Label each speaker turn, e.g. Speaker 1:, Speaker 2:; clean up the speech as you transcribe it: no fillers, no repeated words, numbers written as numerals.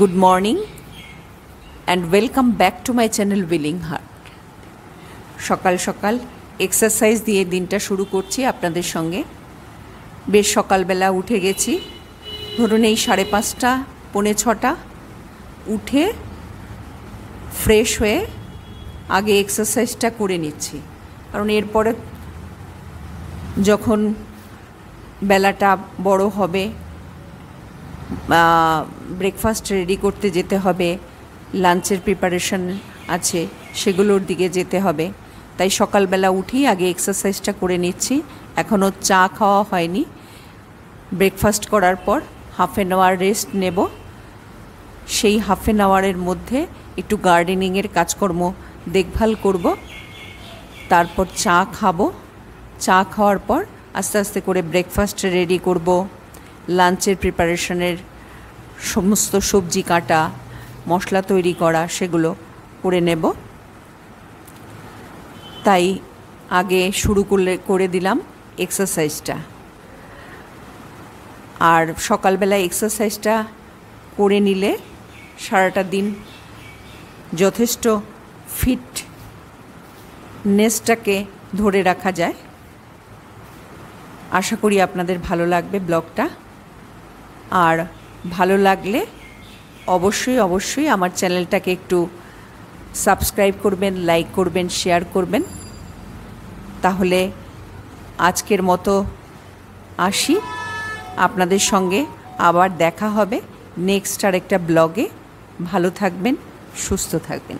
Speaker 1: Good morning and welcome back to my channel Willing Heart. সকাল সকাল exercise দিয়ে দিনটা শুরু করছি আপনাদের সঙ্গে। বেশ সকালবেলা উঠে গেছি, ধরুন এই 5:30 পৌনে 6টা উঠে ফ্রেশ হয়ে আগে এক্সারসাইজটা করে নিচ্ছি, কারণ এরপরে যখন বেলাটা বড় হবে ব্রেকফাস্ট রেডি করতে যেতে হবে, লাঞ্চের প্রিপারেশন আছে, সেগুলোর দিকে যেতে হবে। তাই সকালবেলা উঠেই আগে এক্সারসাইজটা করে নিচ্ছি। এখনও চা খাওয়া হয়নি। ব্রেকফাস্ট করার পর হাফ অ্যান আওয়ার রেস্ট নেব। সেই হাফ অ্যান আওয়ারের মধ্যে একটু গার্ডেনিংয়ের কাজকর্ম দেখভাল করব, তারপর চা খাবো। চা খাওয়ার পর আস্তে আস্তে করে ব্রেকফাস্ট রেডি করব, লাঞ্চের প্রিপারেশনের সমস্ত সবজি কাটা, মশলা তৈরি করা, সেগুলো করে নেব। তাই আগে শুরু করে দিলাম এক্সারসাইজটা। আর সকালবেলা এক্সারসাইজটা করে নিলে সারাটা দিন যথেষ্ট ফিটনেসটাকে ধরে রাখা যায়। আশা করি আপনাদের ভালো লাগবে ব্লগটা। আর ভালো লাগলে অবশ্যই আমার চ্যানেলটাকে একটু সাবস্ক্রাইব করবেন, লাইক করবেন, শেয়ার করবেন। তাহলে আজকের মতো আসি, আপনাদের সঙ্গে আবার দেখা হবে নেক্সট আরেকটা ব্লগে। ভালো থাকবেন, সুস্থ থাকবেন।